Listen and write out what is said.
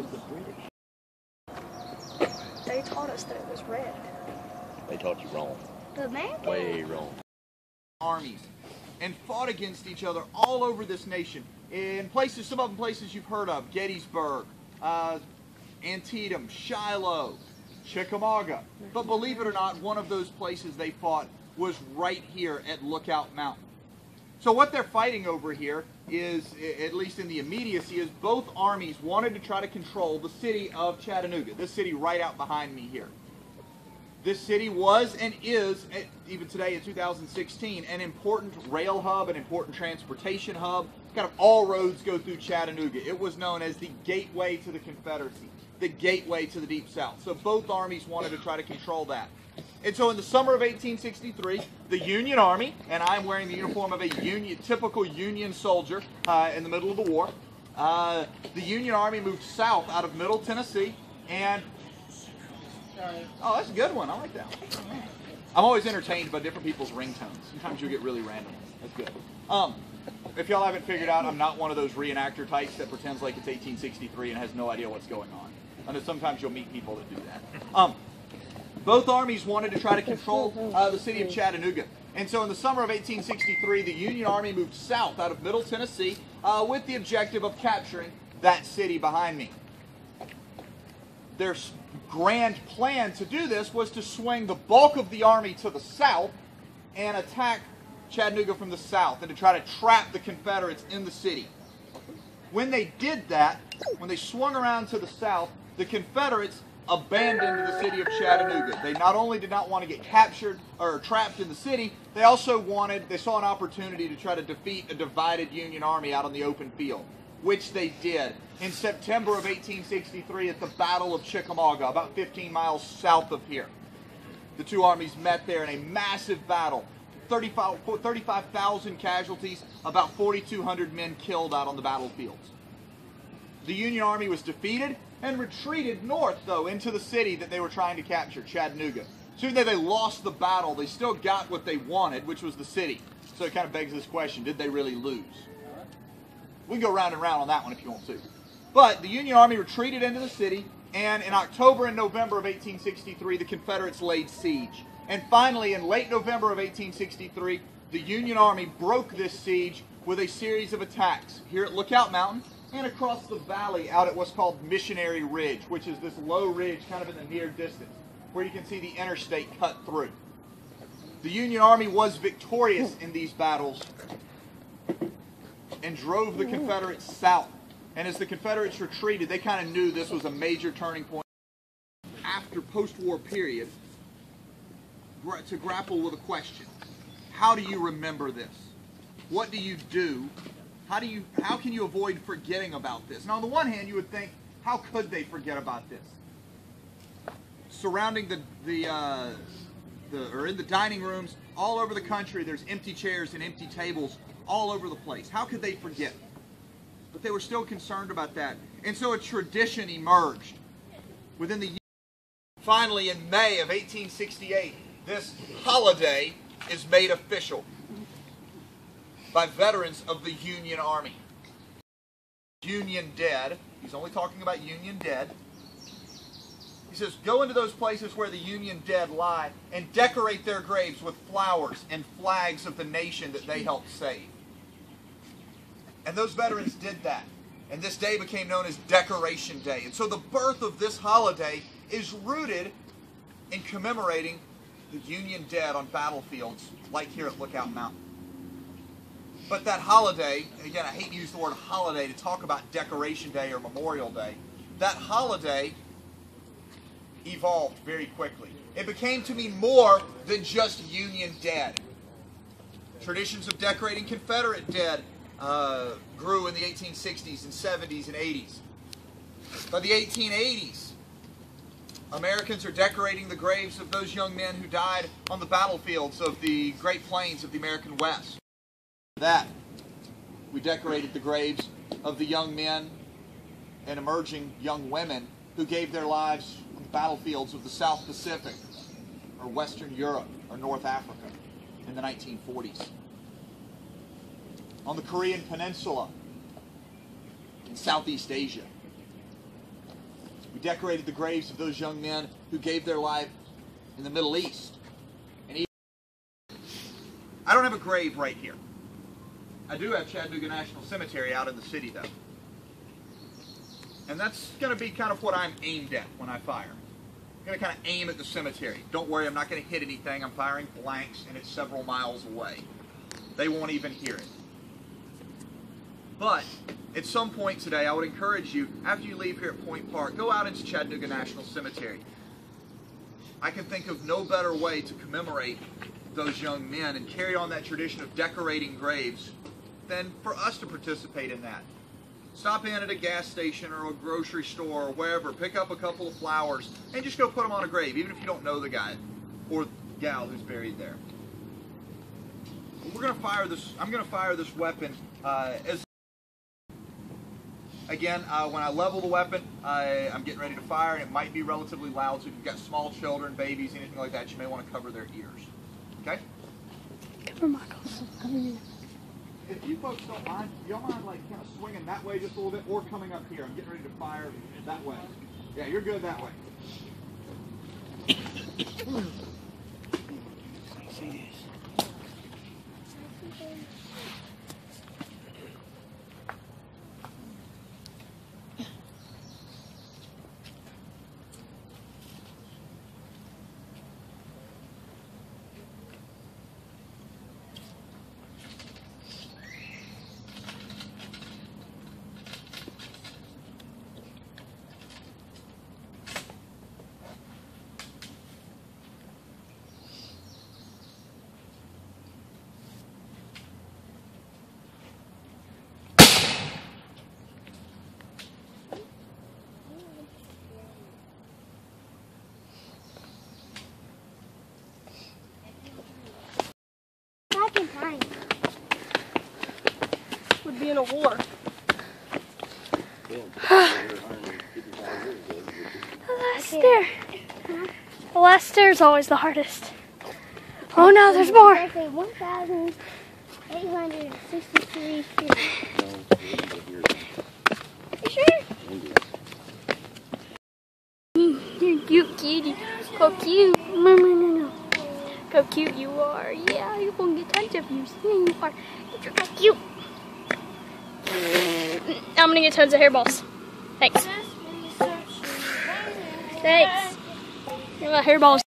was the British. They taught us that it was red. They taught you wrong. The man? Way wrong. Armies and fought against each other all over this nation in places, some of them places you've heard of: Gettysburg, Antietam, Shiloh, Chickamauga. But believe it or not, one of those places they fought was right here at Lookout Mountain. So what they're fighting over here is, at least in the immediacy, is both armies wanted to try to control the city of Chattanooga, this city right out behind me here. This city was and is, even today in 2016, an important rail hub, an important transportation hub. Kind of all roads go through Chattanooga. It was known as the gateway to the Confederacy, the gateway to the Deep South. So both armies wanted to try to control that. And so in the summer of 1863, the Union Army, and I'm wearing the uniform of a typical Union soldier in the middle of the war, the Union Army moved south out of Middle Tennessee, and oh, that's a good one. I like that one. I'm always entertained by different people's ringtones. Sometimes you'll get really random. That's good. If y'all haven't figured out, I'm not one of those reenactor types that pretends like it's 1863 and has no idea what's going on. I know sometimes you'll meet people that do that. Both armies wanted to try to control the city of Chattanooga. And so in the summer of 1863, the Union Army moved south out of Middle Tennessee with the objective of capturing that city behind me. Their grand plan to do this was to swing the bulk of the army to the south and attack Chattanooga from the south and to try to trap the Confederates in the city. When they did that, when they swung around to the south, the Confederates abandoned the city of Chattanooga. They not only did not want to get captured or trapped in the city, they also saw an opportunity to try to defeat a divided Union Army out on the open field, which they did in September of 1863 at the Battle of Chickamauga, about 15 miles south of here. The two armies met there in a massive battle. 35,000 casualties, about 4,200 men killed out on the battlefields. The Union Army was defeated and retreated north, though, into the city that they were trying to capture, Chattanooga. So even though they lost the battle, they still got what they wanted, which was the city. So it kind of begs this question, did they really lose? We can go round and round on that one if you want to. But the Union Army retreated into the city, and in October and November of 1863, the Confederates laid siege. And finally, in late November of 1863, the Union Army broke this siege with a series of attacks here at Lookout Mountain and across the valley out at what's called Missionary Ridge, which is this low ridge kind of in the near distance, where you can see the interstate cut through. The Union Army was victorious in these battles and drove the Confederates south. And as the Confederates retreated, they kind of knew this was a major turning point after post-war period to grapple with a question. How do you remember this? What do you do? How can you avoid forgetting about this? Now, on the one hand, you would think, how could they forget about this? Surrounding or in the dining rooms all over the country, there's empty chairs and empty tables all over the place. How could they forget? But they were still concerned about that. And so a tradition emerged within the year. Finally, in May of 1868, this holiday is made official by veterans of the Union Army. Union dead. He's only talking about Union dead. He says, go into those places where the Union dead lie and decorate their graves with flowers and flags of the nation that they helped save. And those veterans did that. And this day became known as Decoration Day. And so the birth of this holiday is rooted in commemorating the Union dead on battlefields like here at Lookout Mountain. But that holiday, and again, I hate to use the word holiday to talk about Decoration Day or Memorial Day, that holiday evolved very quickly. It became to mean more than just Union dead. Traditions of decorating Confederate dead grew in the 1860s and 70s and 80s. By the 1880s, Americans are decorating the graves of those young men who died on the battlefields of the Great Plains of the American West. That we decorated the graves of the young men and emerging young women who gave their lives on the battlefields of the South Pacific or Western Europe or North Africa in the 1940s. On the Korean Peninsula in Southeast Asia. We decorated the graves of those young men who gave their life in the Middle East. And I don't have a grave right here. I do have Chattanooga National Cemetery out in the city, though. And that's going to be kind of what I'm aimed at when I fire. I'm going to kind of aim at the cemetery. Don't worry, I'm not going to hit anything. I'm firing blanks, and it's several miles away. They won't even hear it. But at some point today, I would encourage you, after you leave here at Point Park, go out into Chattanooga National Cemetery. I can think of no better way to commemorate those young men and carry on that tradition of decorating graves than for us to participate in that. Stop in at a gas station or a grocery store or wherever, pick up a couple of flowers, and just go put them on a grave, even if you don't know the guy or gal who's buried there. We're going to fire this. I'm going to fire this weapon Again, when I level the weapon, I'm getting ready to fire, and it might be relatively loud, so if you've got small children, babies, anything like that, you may want to cover their ears. Okay? Cover Michael's. If you folks don't mind, y'all mind like kind of swinging that way just a little bit, or coming up here? I'm getting ready to fire that way. Yeah, you're good that way. See this. Would be in a war. The last stair is always the hardest. Oh no, there's more. 1,863 feet. You sure? You're cute, cutie. How cute. No. How cute you are. Yeah, you're going to get tons of views. Yeah, you are. You're so cute. I'm going to get tons of hairballs. Thanks. Thanks. You're my hairballs.